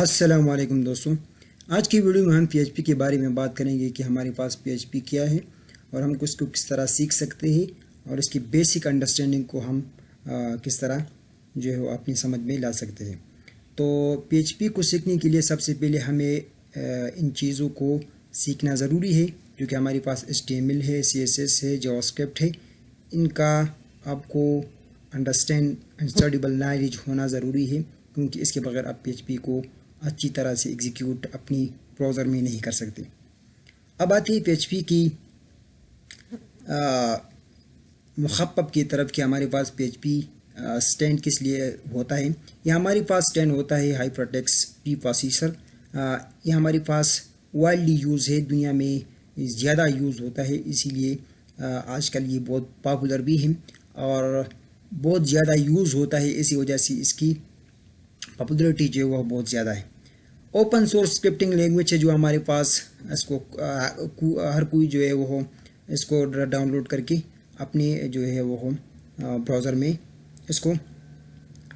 السلام علیکم دوستوں، آج کی ویڈیو میں ہم پی ایچ پی کے بارے میں بات کریں گے کہ ہمارے پاس پی ایچ پی کیا ہے اور ہم اس کو کس طرح سیکھ سکتے ہیں اور اس کی بیسک انڈرسٹینڈنگ کو ہم کس طرح جو ہے وہ اپنی سمجھ میں لا سکتے ہیں۔ تو پی ایچ پی کو سیکھنے کے لیے سب سے پہلے ہمیں ان چیزوں کو سیکھنا ضروری ہے، جو کہ ہمارے پاس HTML ہے، CSS ہے، جاوا اسکرپٹ ہے۔ ان کا آپ کو انڈرسٹینڈیبل نالج ہونا ضروری ہے، کیونکہ اس کے بغیر آپ پی ایچ پی کو اچھی طرح سے ایگزیکیوٹ اپنی براؤزر میں نہیں کر سکتے۔ اب آتی ہے پی ایچ پی کی مخفف کی طرف کہ ہمارے پاس پی ایچ پی اسٹینڈ کس لیے ہوتا ہے۔ یہ ہمارے پاس اسٹینڈ ہوتا ہے ہائپرٹیکسٹ پری پروسیسر۔ یہ ہمارے پاس وائڈلی یوز ہے، دنیا میں زیادہ یوز ہوتا ہے، اسی لیے آج کل یہ بہت پاپولر بھی ہے اور بہت زیادہ یوز ہوتا ہے، اسی وجہ سے اس کی پاپولیرٹی جو ہے وہ بہت زیادہ ہے۔ اوپن سورس اسکرپٹنگ لینگویج ہے جو ہمارے پاس، اس کو ہر کوئی جو ہے وہ اس کو ڈاؤن لوڈ کر کے اپنے جو ہے وہ براؤزر میں اس کو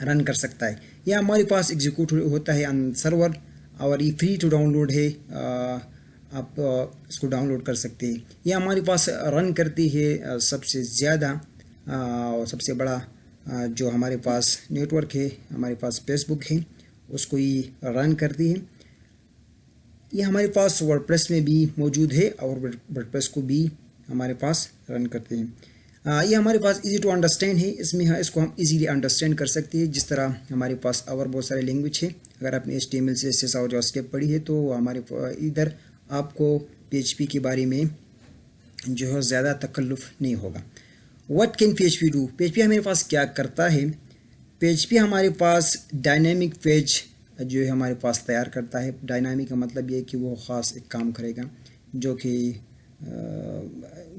رن کر سکتا ہے۔ یہ ہمارے پاس ایگزیکیوٹ ہوتا ہے آن سرور اور یہ فری ٹو ڈاؤن لوڈ ہے، آپ اس کو ڈاؤن لوڈ کر سکتے ہیں۔ یہ ہمارے پاس رن کرتی ہے سب سے زیادہ سب سے بڑا جو ہمارے پاس نیٹ ورک ہے، ہمارے پاس فیس بک ہے، اس کو یہ رن کرتی ہے۔ یہ ہمارے پاس ورڈ پریس میں بھی موجود ہے اور ورڈ پریس کو بھی ہمارے پاس رن کرتے ہیں۔ یہ ہمارے پاس ایزی ٹو انڈرسٹینڈ ہے، اس کو ہم ایزیلی انڈرسٹینڈ کر سکتے ہیں، جس طرح ہمارے پاس اور بہت سارے لینگویج ہے۔ اگر آپ نے HTML CSS اور جاوا اسکرپٹ پڑھی ہے تو ہمارے ادھر آپ کو پی ایچ پی کے بارے میں جو ہے زیادہ تکلف نہیں ہوگا۔ What can P H P do? P H P ہمارے پاس کیا کرتا ہے؟ پی ایچ پی ہمارے پاس ڈائنامک پیج جو ہے ہمارے پاس تیار کرتا ہے۔ ڈائنامک کا مطلب یہ ہے کہ وہ خاص ایک کام کرے گا جو کہ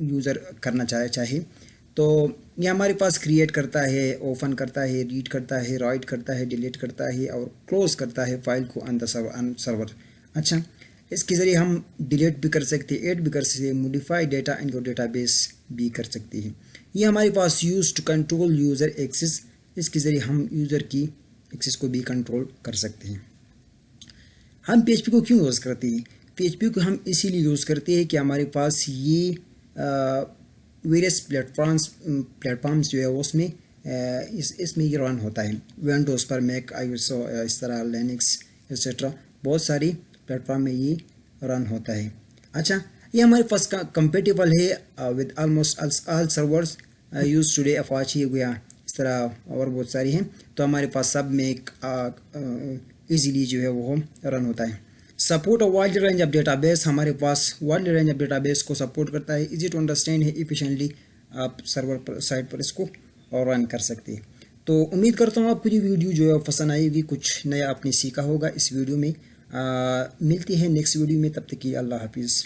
یوزر کرنا چاہے تو یہ ہمارے پاس کریٹ کرتا ہے، اوپن کرتا ہے، ریڈ کرتا ہے، رائٹ کرتا ہے، ڈیلیٹ کرتا ہے اور کلوز کرتا ہے فائل کو آن سرور۔ اچھا، اس کے ذریعے ہم ڈیلیٹ بھی کر سکتے ہیں، ایڈ بھی کر سکتے ہیں، موڈیفائی ڈیٹا ان کو ڈیٹا بیس بھی کر سکتے ہیں۔ یہ ہمارے پاس use to control user access, اس کے ذریعے ہم یوزر کی ایکسس کو بھی کنٹرول کر سکتے ہیں۔ ہم پی ایچ پی کو کیوں یوز کرتے ہیں؟ پی ایچ پی کو ہم اسی لیے یوز کرتے ہیں کہ ہمارے پاس یہ ویریس پلیٹفارمس جو ہے اس میں اس میں یہ رن ہوتا ہے، ونڈوز پر، میک، iOS، اس طرح لینکس ایٹسٹرا، بہت ساری پلیٹفارم میں یہ رن ہوتا ہے۔ اچھا، یہ ہمارے پاس کمپیٹیبل ہے with almost all servers use today, Apache ہو گیا، اس طرح اور بہت ساری ہیں، تو ہمارے پاس سب میں ایزیلی جو ہے وہ رن ہوتا ہے۔ Support wide range of database, ہمارے پاس wide range of database کو سپورٹ کرتا ہے، ایزی ٹو انڈرسٹینڈ ہے، ایفیشینٹلی آپ سرور سائٹ پر اس کو رن کر سکتے ہیں۔ تو امید کرتا ہوں آپ کو یہ ویڈیو جو ہے پسند آئے گی، کچھ نیا آپ نے سیکھا ہوگا اس ویڈیو میں۔ ملتی ہے نیکسٹ ویڈیو میں، تب تک کے لیے اللہ حافظ۔